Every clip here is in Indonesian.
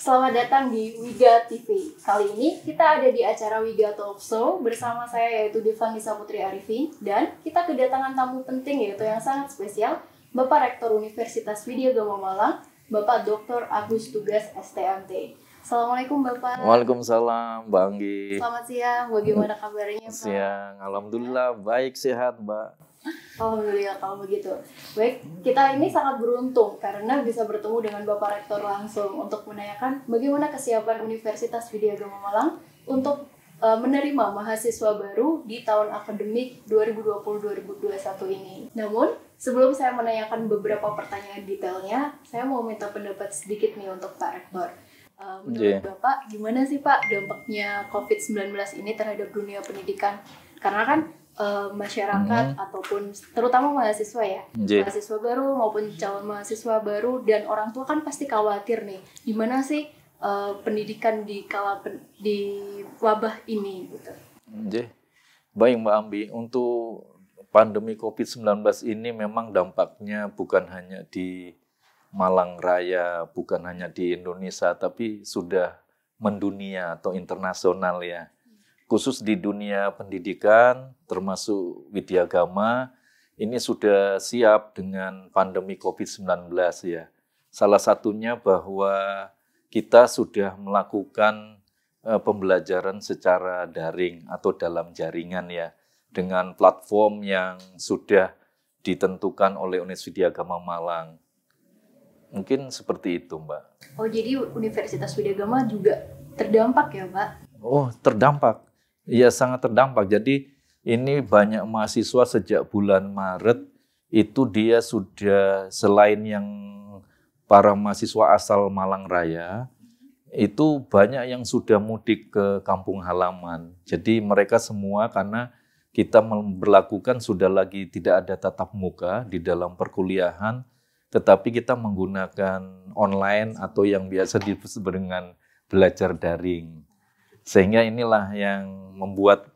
Selamat datang di Wiga TV. Kali ini kita ada di acara Wiga Talk Show bersama saya yaitu Devanisa Putri Arifin dan kita kedatangan tamu penting yaitu yang sangat spesial, Bapak Rektor Universitas Widya Gama Malang, Bapak Dr. Agus Tugas STMT. Assalamualaikum Bapak. Waalaikumsalam Mbak Anggi. Selamat siang, bagaimana kabarnya Pak? Siang, Alhamdulillah baik sehat Mbak. Alhamdulillah kalau begitu. Baik, kita ini sangat beruntung karena bisa bertemu dengan Bapak Rektor langsung untuk menanyakan bagaimana kesiapan Universitas Widya Gama Malang untuk menerima mahasiswa baru di tahun akademik 2020-2021 ini. Namun, sebelum saya menanyakan beberapa pertanyaan detailnya, saya mau minta pendapat sedikit nih untuk Pak Rektor. Menurut Bapak, gimana sih Pak dampaknya COVID-19 ini terhadap dunia pendidikan? Karena kan masyarakat ataupun terutama mahasiswa ya, mahasiswa baru maupun calon mahasiswa baru dan orang tua kan pasti khawatir nih, gimana sih pendidikan di wabah ini gitu. Baik Mbak Ambi, untuk pandemi COVID-19 ini memang dampaknya bukan hanya di Malang Raya, bukan hanya di Indonesia, tapi sudah mendunia atau internasional ya. Khusus di dunia pendidikan, termasuk Widya Gama, ini sudah siap dengan pandemi COVID-19 ya. Salah satunya bahwa kita sudah melakukan pembelajaran secara daring atau dalam jaringan ya, dengan platform yang sudah ditentukan oleh Universitas Widya Gama Malang. Mungkin seperti itu, Mbak. Oh, jadi Universitas Widya Gama juga terdampak ya, Pak? Oh, terdampak. Iya, sangat terdampak. Jadi ini banyak mahasiswa sejak bulan Maret itu dia sudah, selain yang para mahasiswa asal Malang Raya, itu banyak yang sudah mudik ke kampung halaman. Jadi mereka semua, karena kita memberlakukan sudah lagi tidak ada tatap muka di dalam perkuliahan, tetapi kita menggunakan online atau yang biasa disebut dengan belajar daring. Sehingga inilah yang membuat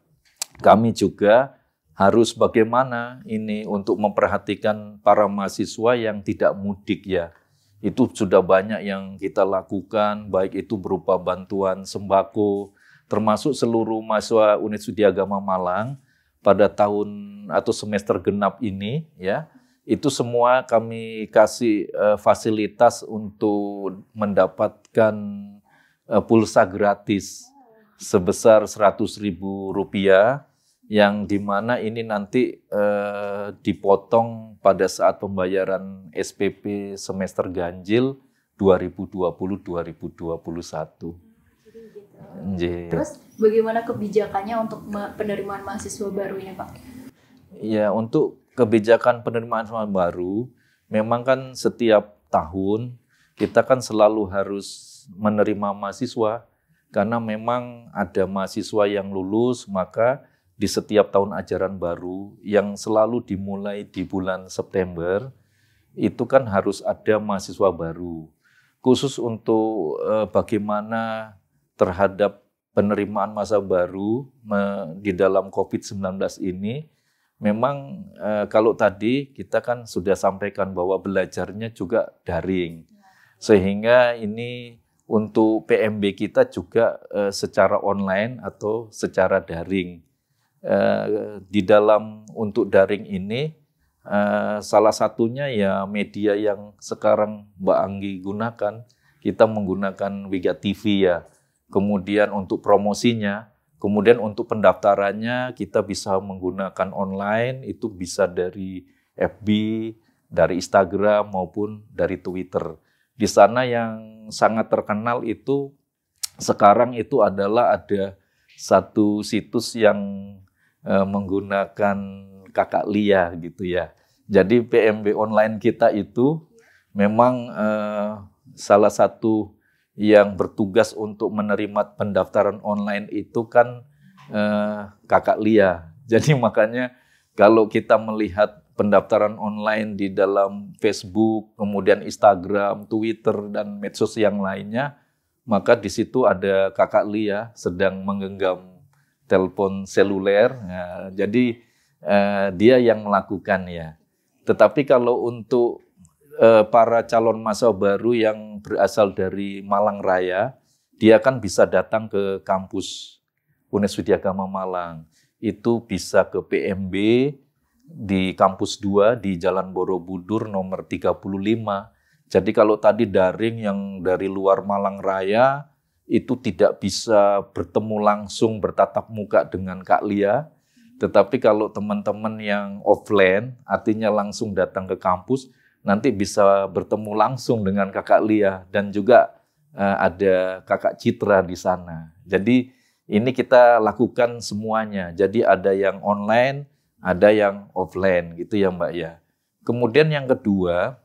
kami juga harus bagaimana ini untuk memperhatikan para mahasiswa yang tidak mudik ya. Itu sudah banyak yang kita lakukan, baik itu berupa bantuan sembako, termasuk seluruh mahasiswa Universitas Widya Gama Malang pada tahun atau semester genap ini ya. Itu semua kami kasih fasilitas untuk mendapatkan pulsa gratis sebesar Rp100.000 yang dimana ini nanti dipotong pada saat pembayaran SPP semester ganjil 2020-2021. Terus bagaimana kebijakannya untuk penerimaan mahasiswa baru ini Pak? Ya, untuk kebijakan penerimaan mahasiswa baru memang kan setiap tahun kita kan selalu harus menerima mahasiswa. Karena memang ada mahasiswa yang lulus, maka di setiap tahun ajaran baru yang selalu dimulai di bulan September, itu kan harus ada mahasiswa baru. Khusus untuk bagaimana terhadap penerimaan mahasiswa baru di dalam COVID-19 ini, memang kalau tadi kita kan sudah sampaikan bahwa belajarnya juga daring. Sehingga ini untuk PMB kita juga secara online atau secara daring. Di dalam untuk daring ini, salah satunya ya media yang sekarang Mbak Anggi gunakan, kita menggunakan Wiga TV ya. Kemudian untuk promosinya, kemudian untuk pendaftarannya kita bisa menggunakan online, itu bisa dari FB, dari Instagram maupun dari Twitter. Di sana yang sangat terkenal itu sekarang itu adalah ada satu situs yang menggunakan Kakak Lia gitu ya. Jadi PMB online kita itu memang salah satu yang bertugas untuk menerima pendaftaran online itu kan Kakak Lia. Jadi makanya kalau kita melihat pendaftaran online di dalam Facebook, kemudian Instagram, Twitter, dan medsos yang lainnya, maka di situ ada Kakak Lia sedang menggenggam telepon seluler. Jadi dia yang melakukan ya. Tetapi kalau untuk para calon mahasiswa baru yang berasal dari Malang Raya, dia kan bisa datang ke kampus Universitas Widyagama Malang. Itu bisa ke PMB di kampus 2 di Jalan Borobudur nomor 35. Jadi kalau tadi daring yang dari luar Malang Raya itu tidak bisa bertemu langsung bertatap muka dengan Kak Lia. Tetapi kalau teman-teman yang offline, artinya langsung datang ke kampus, nanti bisa bertemu langsung dengan Kakak Lia dan juga ada Kakak Citra di sana. Jadi ini kita lakukan semuanya. Jadi ada yang online, ada yang offline gitu ya Mbak ya. Kemudian yang kedua,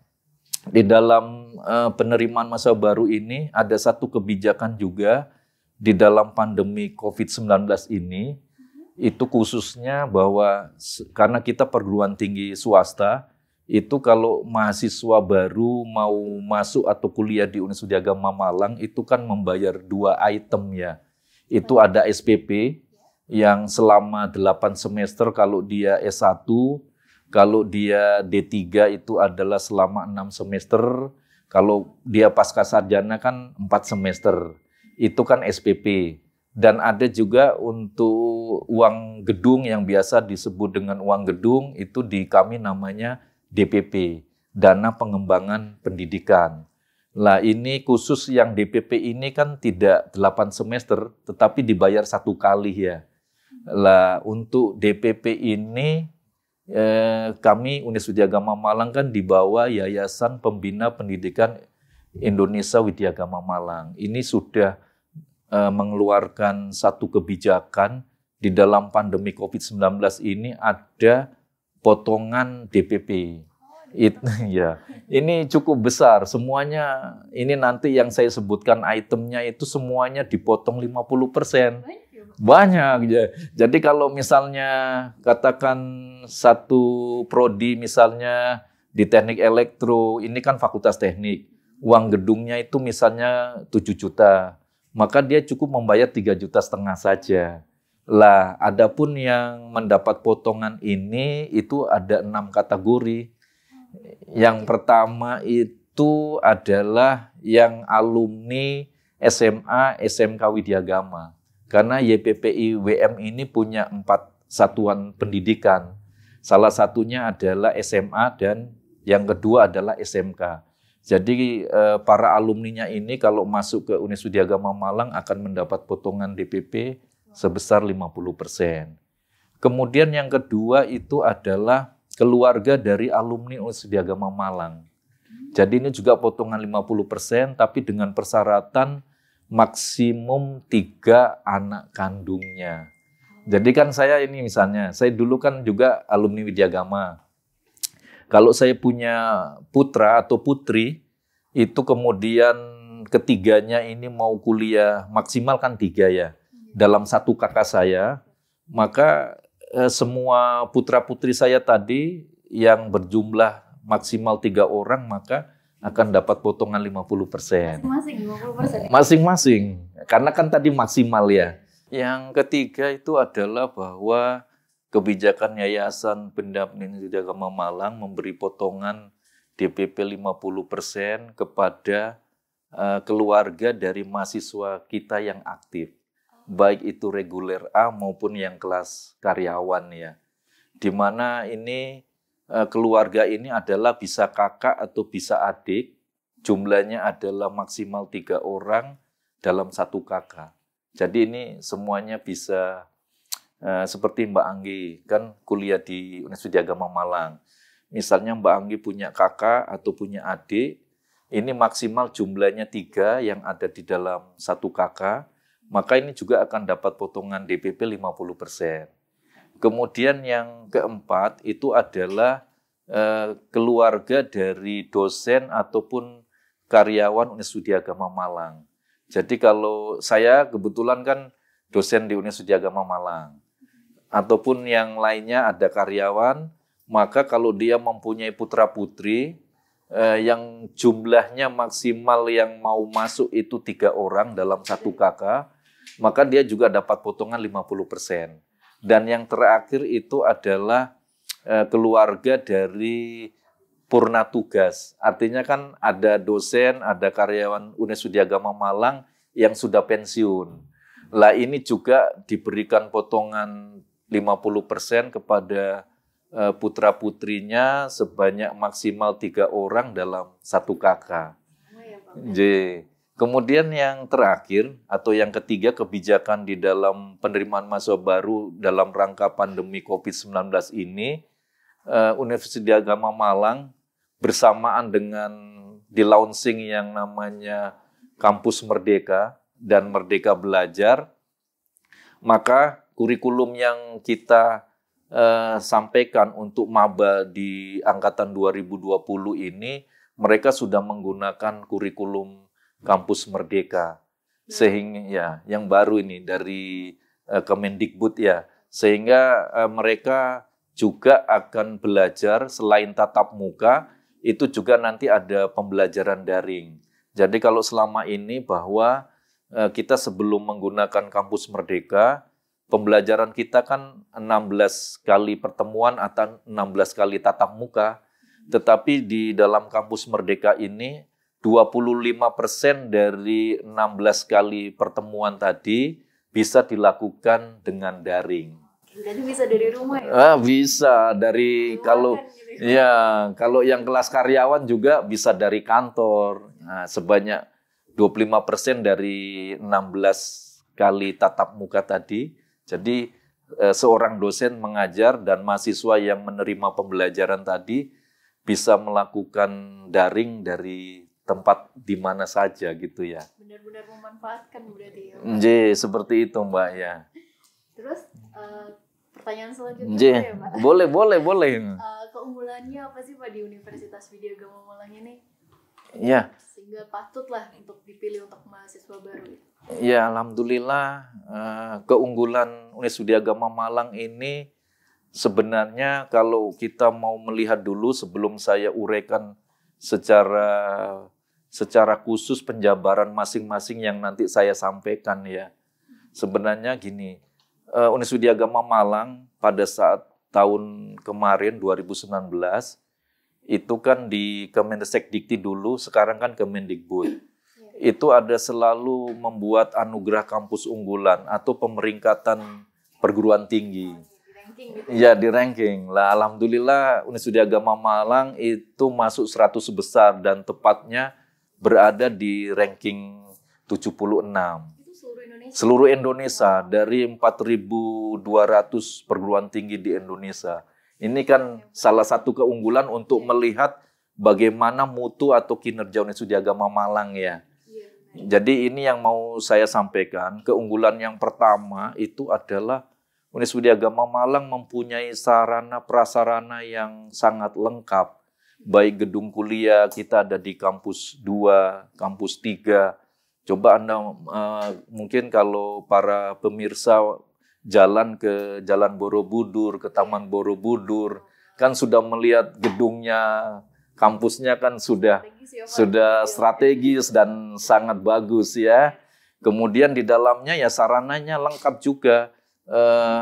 di dalam penerimaan masa baru ini ada satu kebijakan juga di dalam pandemi COVID-19 ini, itu khususnya bahwa karena kita perguruan tinggi swasta, itu kalau mahasiswa baru mau masuk atau kuliah di Universitas Widyagama Malang itu kan membayar 2 item ya. Itu ada SPP yang selama 8 semester kalau dia S1, kalau dia D3 itu adalah selama 6 semester, kalau dia pasca sarjana kan 4 semester. Itu kan SPP. Dan ada juga untuk uang gedung yang biasa disebut dengan uang gedung, itu di kami namanya DPP, Dana Pengembangan Pendidikan. Lah ini khusus yang DPP ini kan tidak 8 semester, tetapi dibayar 1 kali ya. Lah untuk DPP ini kami Universitas Widyagama Malang kan di bawah Yayasan Pembina Pendidikan Indonesia Widyagama Malang. Ini sudah mengeluarkan satu kebijakan di dalam pandemi COVID-19 ini ada potongan DPP. Ya, ini cukup besar. Semuanya ini nanti yang saya sebutkan itemnya itu semuanya dipotong 50%. Banyak ya. Jadi kalau misalnya katakan satu prodi misalnya di teknik elektro, ini kan fakultas teknik. Uang gedungnya itu misalnya 7 juta. Maka dia cukup membayar 3,5 juta saja. Lah, adapun yang mendapat potongan ini itu ada 6 kategori. Yang pertama itu adalah yang alumni SMA, SMK Widyagama. Karena YPPI WM ini punya 4 satuan pendidikan. Salah satunya adalah SMA dan yang kedua adalah SMK. Jadi para alumninya ini kalau masuk ke Universitas Widyagama Malang akan mendapat potongan DPP sebesar 50%. Kemudian yang kedua itu adalah keluarga dari alumni Universitas Widyagama Malang. Jadi ini juga potongan 50%, tapi dengan persyaratan maksimum 3 anak kandungnya. Jadi kan saya ini misalnya, saya dulu kan juga alumni Widyagama. Kalau saya punya putra atau putri, itu kemudian ketiganya ini mau kuliah maksimal kan 3 ya, dalam 1 kakak saya, maka semua putra-putri saya tadi yang berjumlah maksimal 3 orang, maka akan dapat potongan 50%. Masing-masing 50%. Masing-masing, karena kan tadi maksimal ya. Yang ketiga itu adalah bahwa kebijakan Yayasan Pendampingan Widyagama Malang memberi potongan DPP 50% kepada keluarga dari mahasiswa kita yang aktif. Baik itu reguler A maupun yang kelas karyawan ya. Di mana ini keluarga ini adalah bisa kakak atau bisa adik. Jumlahnya adalah maksimal 3 orang dalam 1 kakak. Jadi ini semuanya bisa seperti Mbak Anggi kan kuliah di Universitas Widyagama Malang. Misalnya Mbak Anggi punya kakak atau punya adik, ini maksimal jumlahnya 3 yang ada di dalam 1 kakak, maka ini juga akan dapat potongan DPP 50%. Kemudian yang keempat itu adalah keluarga dari dosen ataupun karyawan Universitas Widyagama Malang. Jadi kalau saya kebetulan kan dosen di Universitas Widyagama Malang, ataupun yang lainnya ada karyawan, maka kalau dia mempunyai putra-putri yang jumlahnya maksimal yang mau masuk itu 3 orang dalam 1 kakak, maka dia juga dapat potongan 50%. Dan yang terakhir itu adalah keluarga dari purna tugas. Artinya kan ada dosen, ada karyawan UNES Widyagama Malang yang sudah pensiun. Lah ini juga diberikan potongan 50% kepada putra-putrinya sebanyak maksimal 3 orang dalam satu kakak. J. Kemudian yang terakhir atau yang ketiga, kebijakan di dalam penerimaan mahasiswa baru dalam rangka pandemi COVID-19 ini, Universitas Widyagama Malang bersamaan dengan di launching yang namanya Kampus Merdeka dan Merdeka Belajar, maka kurikulum yang kita sampaikan untuk maba di angkatan 2020 ini, mereka sudah menggunakan kurikulum Kampus Merdeka, sehingga ya yang baru ini dari Kemendikbud ya, sehingga mereka juga akan belajar selain tatap muka, itu juga nanti ada pembelajaran daring. Jadi kalau selama ini bahwa kita sebelum menggunakan Kampus Merdeka, pembelajaran kita kan 16 kali pertemuan atau 16 kali tatap muka, tetapi di dalam Kampus Merdeka ini 25% dari 16 kali pertemuan tadi bisa dilakukan dengan daring. Jadi bisa dari rumah ya? Bisa dari kalau gitu. Ya, kalau yang kelas karyawan juga bisa dari kantor. Nah, sebanyak 25% dari 16 kali tatap muka tadi. Jadi seorang dosen mengajar dan mahasiswa yang menerima pembelajaran tadi bisa melakukan daring dari tempat di mana saja gitu ya. Benar-benar memanfaatkan berarti ya. Seperti itu Mbak ya. Terus pertanyaan selanjutnya ya Mbak. Boleh. Keunggulannya apa sih Pak di Universitas Widyagama Malang ini? Ya. Sehingga patutlah untuk dipilih untuk mahasiswa baru. Ya, alhamdulillah keunggulan Universitas Widyagama Malang ini sebenarnya kalau kita mau melihat dulu sebelum saya uraikan secara khusus penjabaran masing-masing yang nanti saya sampaikan ya. Sebenarnya gini, Universitas Widyagama Malang pada saat tahun kemarin 2019 itu kan di Kemendikbud dulu, sekarang kan Kemendikbud. Itu ada selalu membuat anugerah kampus unggulan atau pemeringkatan perguruan tinggi. Ya, di ranking. Lah, alhamdulillah Universitas Widyagama Malang itu masuk 100 besar dan tepatnya berada di ranking 76. Seluruh Indonesia dari 4.200 perguruan tinggi di Indonesia. Ini kan salah satu keunggulan untuk melihat bagaimana mutu atau kinerja Universitas Widyagama Malang ya. Jadi ini yang mau saya sampaikan. Keunggulan yang pertama itu adalah Universitas Widyagama Malang mempunyai sarana prasarana yang sangat lengkap. Baik gedung kuliah kita ada di kampus 2, kampus 3. Coba Anda mungkin kalau para pemirsa jalan ke Jalan Borobudur, ke Taman Borobudur, kan sudah melihat gedungnya, kampusnya kan sudah strategis dan sangat bagus ya. Kemudian di dalamnya ya sarananya lengkap juga.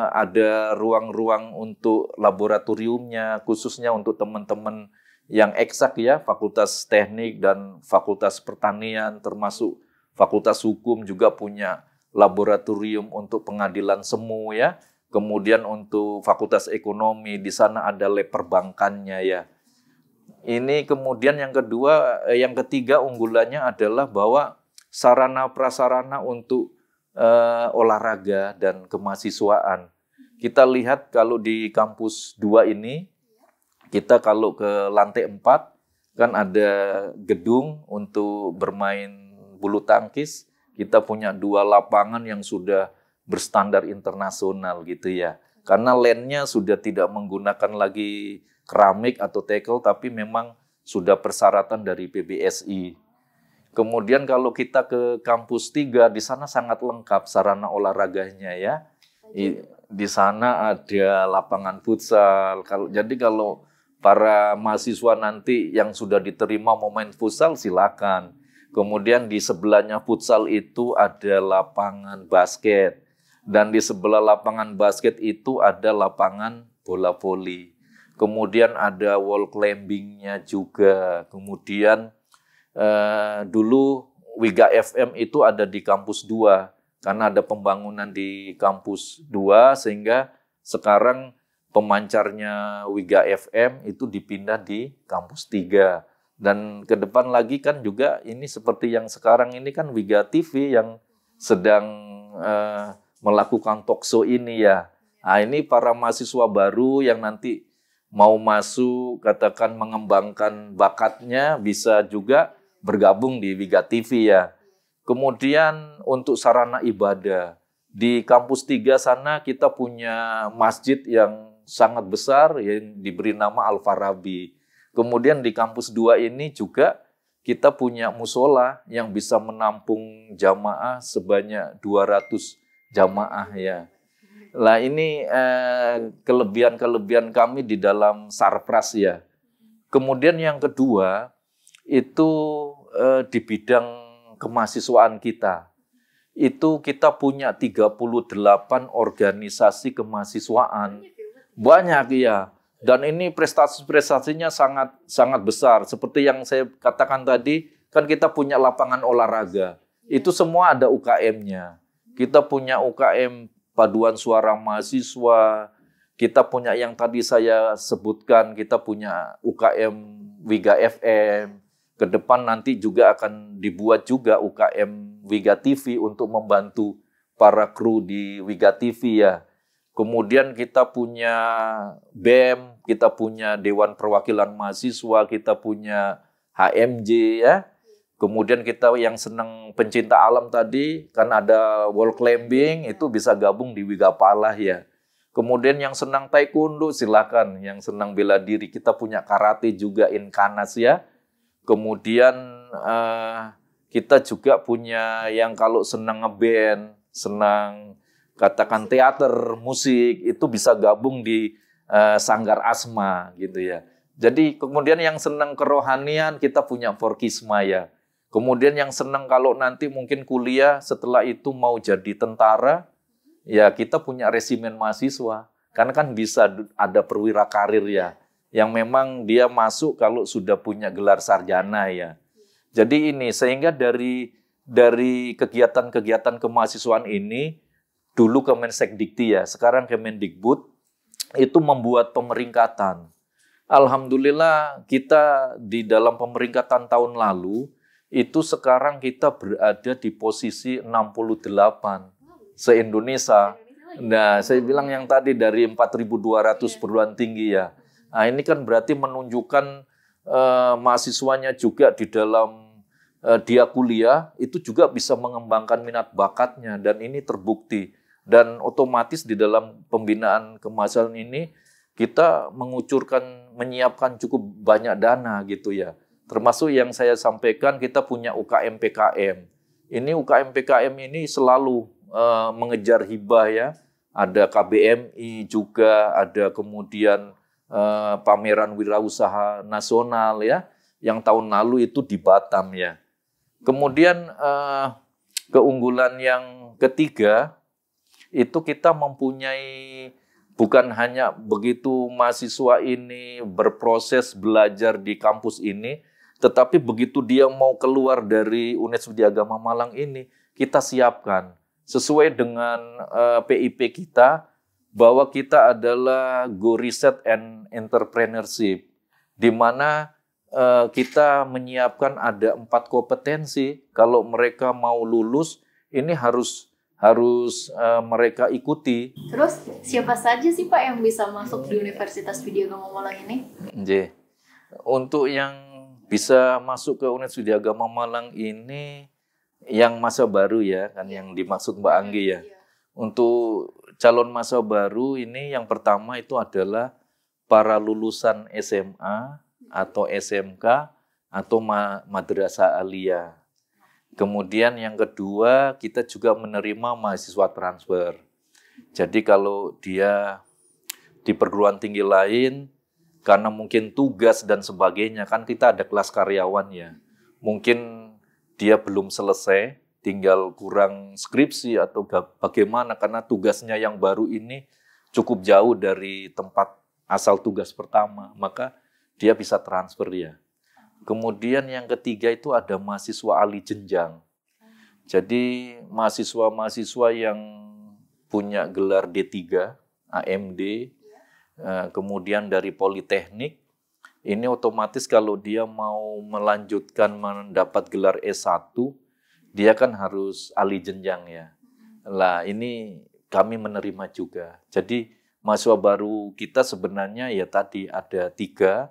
Ada ruang-ruang untuk laboratoriumnya, khususnya untuk teman-teman yang eksak ya, Fakultas Teknik dan Fakultas Pertanian, termasuk Fakultas Hukum juga punya laboratorium untuk pengadilan semu ya. Kemudian untuk Fakultas Ekonomi, di sana ada lab perbankannya ya. Ini kemudian yang ketiga unggulannya adalah bahwa sarana prasarana untuk olahraga dan kemahasiswaan. Kita lihat kalau di kampus 2 ini, kita kalau ke lantai 4 kan ada gedung untuk bermain bulu tangkis. Kita punya 2 lapangan yang sudah berstandar internasional gitu ya. Karena landnya sudah tidak menggunakan lagi keramik atau tekel, tapi memang sudah persyaratan dari PBSI. Kemudian kalau kita ke kampus 3, di sana sangat lengkap sarana olahraganya ya. Di sana ada lapangan futsal. Jadi kalau para mahasiswa nanti yang sudah diterima mau main futsal silakan. Kemudian di sebelahnya futsal itu ada lapangan basket. Dan di sebelah lapangan basket itu ada lapangan bola voli. kemudian ada wall climbing-nya juga, kemudian dulu Wiga FM itu ada di kampus 2 karena ada pembangunan di kampus 2 sehingga sekarang pemancarnya Wiga FM itu dipindah di kampus 3. Dan ke depan lagi kan juga ini seperti yang sekarang ini kan Wiga TV yang sedang melakukan talkshow ini ya. Nah, ini para mahasiswa baru yang nanti mau masuk katakan mengembangkan bakatnya bisa juga bergabung di Wiga TV ya. Kemudian untuk sarana ibadah, di kampus 3 sana kita punya masjid yang sangat besar yang diberi nama Al-Farabi. Kemudian di kampus 2 ini juga kita punya musola yang bisa menampung jamaah sebanyak 200 jamaah ya. Lah ini kelebihan-kelebihan kami di dalam Sarpras ya. Kemudian yang kedua, itu di bidang kemahasiswaan kita. Itu kita punya 38 organisasi kemahasiswaan. Banyak ya. Dan ini prestasi-prestasinya sangat sangat besar. Seperti yang saya katakan tadi, kan kita punya lapangan olahraga. Itu semua ada UKM-nya. Kita punya UKM paduan suara mahasiswa. Kita punya yang tadi saya sebutkan, kita punya UKM Wiga FM. Ke depan nanti juga akan dibuat juga UKM Wiga TV untuk membantu para kru di Wiga TV ya. Kemudian kita punya BEM, kita punya Dewan Perwakilan Mahasiswa, kita punya HMJ ya. Kemudian kita yang senang pencinta alam tadi, kan ada wall climbing, itu bisa gabung di Wiga Palah ya. Kemudian yang senang taekwondo silakan, yang senang bela diri kita punya karate juga Inkanas ya. Kemudian kita juga punya yang kalau senang ngeband, senang katakan teater, musik, itu bisa gabung di Sanggar Asma gitu ya. Jadi kemudian yang senang kerohanian kita punya Forkisma ya. Kemudian yang senang kalau nanti mungkin kuliah setelah itu mau jadi tentara, ya kita punya resimen mahasiswa. Karena kan bisa ada perwira karir ya. Yang memang dia masuk kalau sudah punya gelar sarjana ya. Jadi ini sehingga dari kegiatan-kegiatan kemahasiswaan ini dulu Kemensekdikti ya, sekarang Kemendikbud itu membuat pemeringkatan. Alhamdulillah kita di dalam pemeringkatan tahun lalu itu sekarang kita berada di posisi 68 se-Indonesia. Nah, saya bilang yang tadi dari 4.200 perguruan tinggi ya. Nah, ini kan berarti menunjukkan mahasiswanya juga di dalam dia kuliah itu juga bisa mengembangkan minat bakatnya dan ini terbukti. Dan otomatis di dalam pembinaan kemahasiswaan ini kita menyiapkan cukup banyak dana gitu ya. Termasuk yang saya sampaikan kita punya UKM PKM. Ini UKM PKM ini selalu mengejar hibah ya. Ada KBMI juga, ada kemudian pameran wirausaha nasional ya, yang tahun lalu itu di Batam ya. Kemudian keunggulan yang ketiga itu kita mempunyai bukan hanya begitu mahasiswa ini berproses belajar di kampus ini, tetapi begitu dia mau keluar dari Uned Sudi Agama Malang ini, kita siapkan sesuai dengan PIP kita, bahwa kita adalah Go Research and Entrepreneurship, di mana kita menyiapkan ada 4 kompetensi. Kalau mereka mau lulus, ini harus mereka ikuti. Terus siapa saja sih Pak yang bisa masuk di Universitas Widya Agama Malang ini? Untuk yang bisa masuk ke Uned Sudi Agama Malang ini yang masa baru ya, kan yang dimaksud Mbak Anggi ya. Untuk calon masa baru ini yang pertama itu adalah para lulusan SMA atau SMK atau madrasah aliyah. Kemudian yang kedua kita juga menerima mahasiswa transfer. Jadi kalau dia di perguruan tinggi lain karena mungkin tugas dan sebagainya, kan kita ada kelas karyawan ya. Mungkin dia belum selesai, tinggal kurang skripsi atau bagaimana karena tugasnya yang baru ini cukup jauh dari tempat asal tugas pertama, maka dia bisa transfer ya. Kemudian yang ketiga itu ada mahasiswa ahli jenjang. Jadi mahasiswa-mahasiswa yang punya gelar D3, AMD, kemudian dari Politeknik, ini otomatis kalau dia mau melanjutkan mendapat gelar S1, dia kan harus ahli jenjang ya. Lah ini kami menerima juga. Jadi mahasiswa baru kita sebenarnya ya tadi ada 3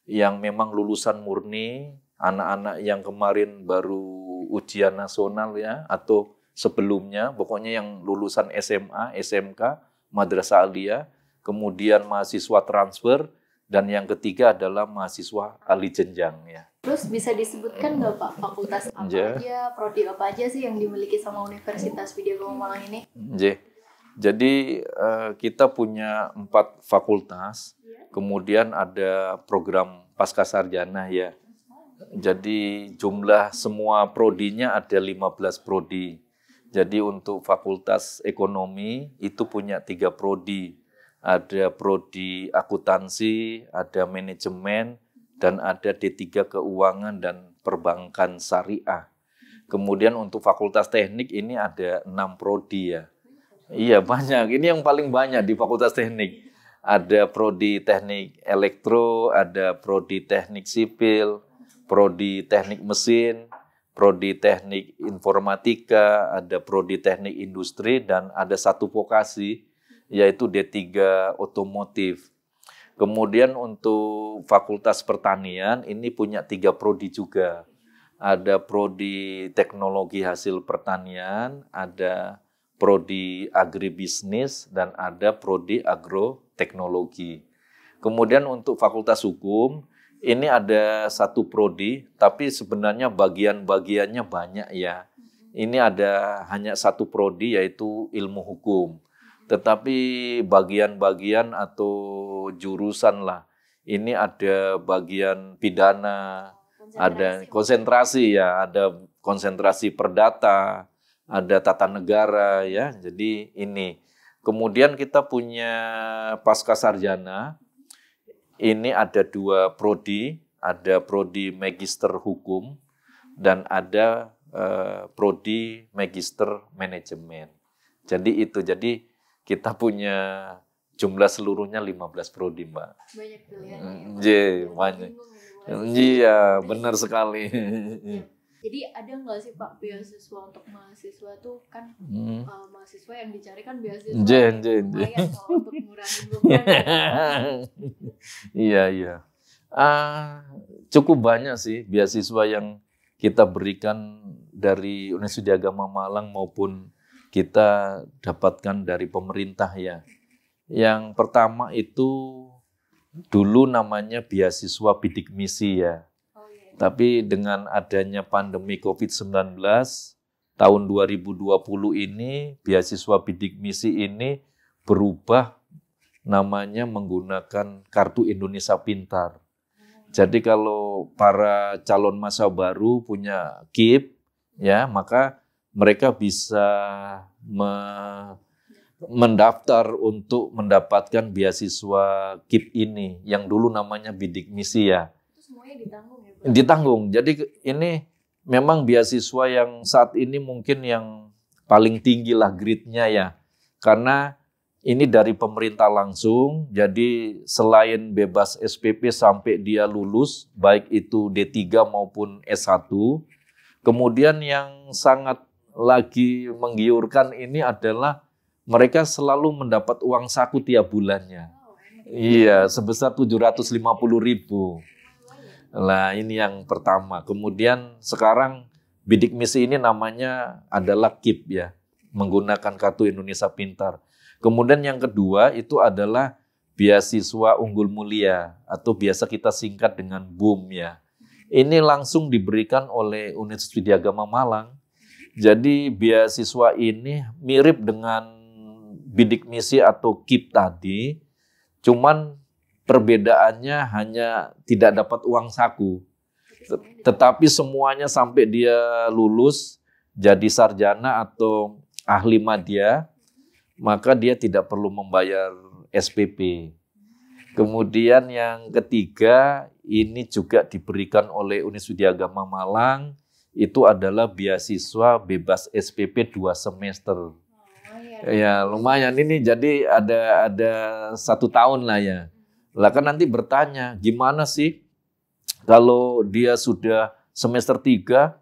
yang memang lulusan murni, anak-anak yang kemarin baru ujian nasional ya, atau sebelumnya, pokoknya yang lulusan SMA, SMK, Madrasah Aliyah, kemudian mahasiswa transfer, dan yang ketiga adalah mahasiswa ahli jenjang ya. Terus bisa disebutkan nggak Pak, fakultas apa aja, prodi apa aja sih yang dimiliki sama Universitas Widya Gama Malang ini? Jadi kita punya 4 fakultas, kemudian ada program Pascasarjana ya. Jadi jumlah semua prodinya ada 15 prodi. Jadi untuk Fakultas Ekonomi itu punya 3 prodi. Ada prodi akuntansi, ada manajemen, dan ada D3 keuangan dan perbankan syariah. Kemudian untuk Fakultas Teknik ini ada 6 prodi ya. Iya banyak, ini yang paling banyak di Fakultas Teknik. Ada prodi teknik elektro, ada prodi teknik sipil, prodi teknik mesin, prodi teknik informatika, ada prodi teknik industri, dan ada 1 vokasi, yaitu D3 otomotif. Kemudian untuk Fakultas Pertanian ini punya 3 prodi juga. Ada prodi teknologi hasil pertanian, ada prodi agribisnis, dan ada prodi agroteknologi. Kemudian untuk Fakultas Hukum, ini ada 1 prodi, tapi sebenarnya bagian-bagiannya banyak ya. Ini ada hanya 1 prodi, yaitu ilmu hukum. Tetapi bagian-bagian atau jurusan lah, ini ada bagian pidana, ada konsentrasi ya, ada konsentrasi perdata, ada tata negara ya. Jadi ini. Kemudian kita punya Pascasarjana. Ini ada 2 prodi, ada prodi Magister Hukum dan ada prodi Magister Manajemen. Jadi itu. Jadi kita punya jumlah seluruhnya 15 prodi, Mbak. Banyak pilihan. Banyak. Iya, benar sekali. Jadi ada nggak sih Pak beasiswa untuk mahasiswa tuh kan mahasiswa yang dicari kan beasiswa lumayan kalau untuk ngurangin beban. Iya. Cukup banyak sih beasiswa yang kita berikan dari Universitas Widya Gama Malang maupun kita dapatkan dari pemerintah ya. Yang pertama itu dulu namanya beasiswa bidik misi ya. Tapi dengan adanya pandemi COVID-19, tahun 2020 ini, beasiswa bidik misi ini berubah namanya menggunakan Kartu Indonesia Pintar. Jadi kalau para calon mahasiswa baru punya KIP, ya maka mereka bisa mendaftar untuk mendapatkan beasiswa KIP ini, yang dulu namanya bidik misi ya. Itu semuanya ditanggung ya? Ditanggung. Jadi ini memang beasiswa yang saat ini mungkin yang paling tinggi lah grade-nya ya. Karena ini dari pemerintah langsung, jadi selain bebas SPP sampai dia lulus, baik itu D3 maupun S1, kemudian yang sangat lagi menggiurkan ini adalah mereka selalu mendapat uang saku tiap bulannya. Iya, sebesar 750.000. Nah, ini yang pertama. Kemudian sekarang bidik misi ini namanya adalah KIP ya, menggunakan Kartu Indonesia Pintar. Kemudian yang kedua itu adalah beasiswa unggul mulia atau biasa kita singkat dengan BUM ya. Ini langsung diberikan oleh Universitas Widya Gama Malang. Jadi beasiswa ini mirip dengan bidik misi atau KIP tadi, cuman perbedaannya hanya tidak dapat uang saku. Tetapi semuanya sampai dia lulus jadi sarjana atau ahli madya, maka dia tidak perlu membayar SPP. Kemudian yang ketiga, ini juga diberikan oleh Universitas Agama Malang, itu adalah beasiswa bebas SPP 2 semester. Ya lumayan ini, jadi ada 1 tahun lah ya. Lah kan nanti bertanya, gimana sih kalau dia sudah semester 3,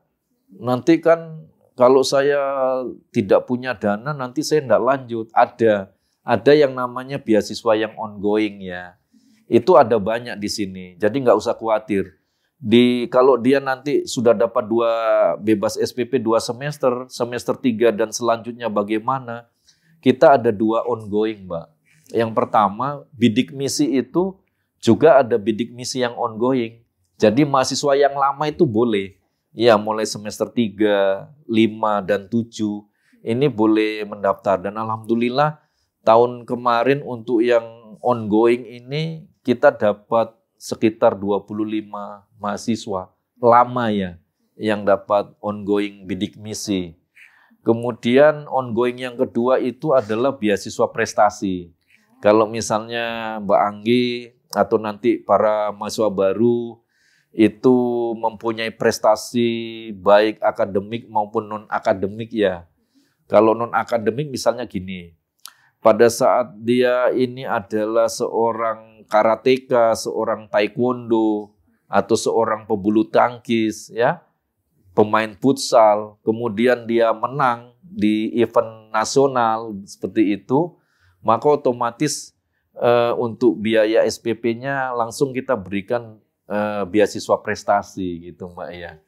nanti kan kalau saya tidak punya dana, nanti saya tidak lanjut. Ada yang namanya beasiswa yang ongoing ya. Itu ada banyak di sini, jadi nggak usah khawatir. Kalau dia nanti sudah dapat bebas SPP 2 semester, semester 3 dan selanjutnya bagaimana? Kita ada 2 ongoing, Mbak. Yang pertama, bidik misi itu juga ada bidik misi yang ongoing. Jadi mahasiswa yang lama itu boleh. Ya, mulai semester 3, 5, dan 7. Ini boleh mendaftar. Dan alhamdulillah tahun kemarin untuk yang ongoing ini kita dapat sekitar 25 mahasiswa lama ya yang dapat ongoing bidik misi. Kemudian ongoing yang kedua itu adalah beasiswa prestasi. Kalau misalnya Mbak Anggi atau nanti para mahasiswa baru itu mempunyai prestasi baik akademik maupun non-akademik ya. Kalau non-akademik misalnya gini, pada saat dia ini adalah seorang karateka, seorang taekwondo, atau seorang pebulu tangkis, ya, pemain futsal, kemudian dia menang di event nasional seperti itu, maka otomatis untuk biaya SPP-nya langsung kita berikan beasiswa prestasi gitu Mbak ya.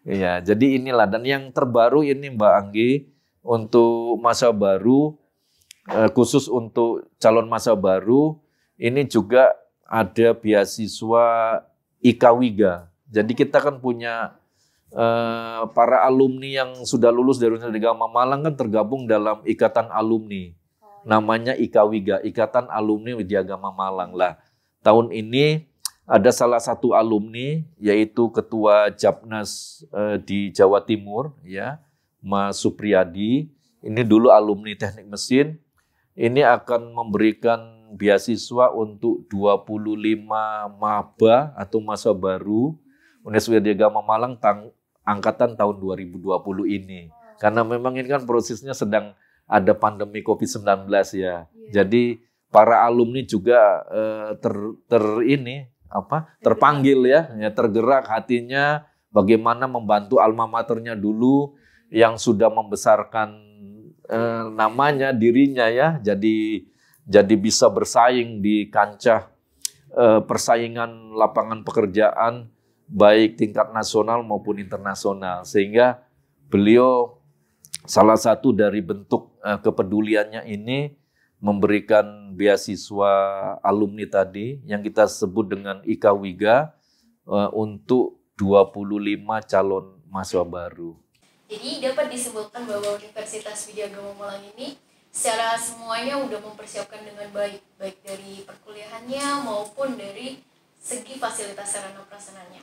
Ya, jadi inilah, dan yang terbaru ini Mbak Anggi untuk masa baru, khusus untuk calon masa baru, ini juga ada beasiswa IKWIGA. Jadi kita kan punya para alumni yang sudah lulus dari Universitas Agama Malang kan tergabung dalam ikatan alumni. Namanya IKWIGA, Ikatan Alumni Widya Agama Malang. Lah, tahun ini ada salah satu alumni yaitu Ketua Japnas di Jawa Timur ya, Mas Supriyadi. Ini dulu alumni Teknik Mesin. Ini akan memberikan beasiswa untuk 25 maba atau masa baru Universitas Widya Agama Malang angkatan tahun 2020 ini. Karena memang ini kan prosesnya sedang ada pandemi COVID-19 ya. Jadi para alumni juga terpanggil ya, tergerak hatinya bagaimana membantu alma maternya dulu yang sudah membesarkan namanya, dirinya ya, jadi bisa bersaing di kancah persaingan lapangan pekerjaan baik tingkat nasional maupun internasional, sehingga beliau salah satu dari bentuk kepeduliannya ini memberikan beasiswa alumni tadi yang kita sebut dengan IKWIGA untuk 25 calon mahasiswa baru. Jadi dapat disimpulkan bahwa Universitas Widya Agama Malang ini secara semuanya udah mempersiapkan dengan baik dari perkuliahannya maupun dari segi fasilitas sarana prasarananya.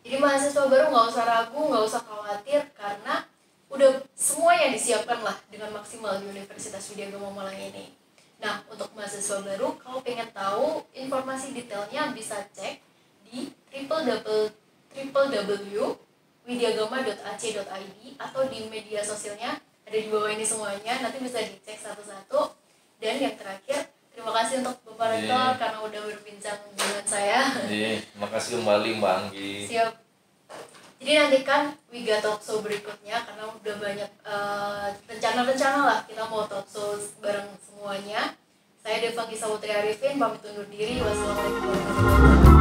Jadi mahasiswa baru nggak usah ragu, nggak usah khawatir, karena udah semuanya disiapkan lah dengan maksimal di Universitas Widya Agama Malang ini. Nah, untuk mahasiswa baru, kalau pengen tahu informasi detailnya bisa cek di www.widyagama.ac.id atau di media sosialnya, ada di bawah ini semuanya, nanti bisa dicek satu-satu. Dan yang terakhir, terima kasih untuk Bapak Rektor karena udah berbincang dengan saya. Terima kasih kembali Mbak Anggi. Siap. Jadi nantikan Wiga Talkshow berikutnya, karena udah banyak rencana-rencana lah kita mau talkshow bareng semuanya. Saya Deva Kisah Putri Arifin, pamit undur diri. Wassalamualaikum warahmatullahi wabarakatuh.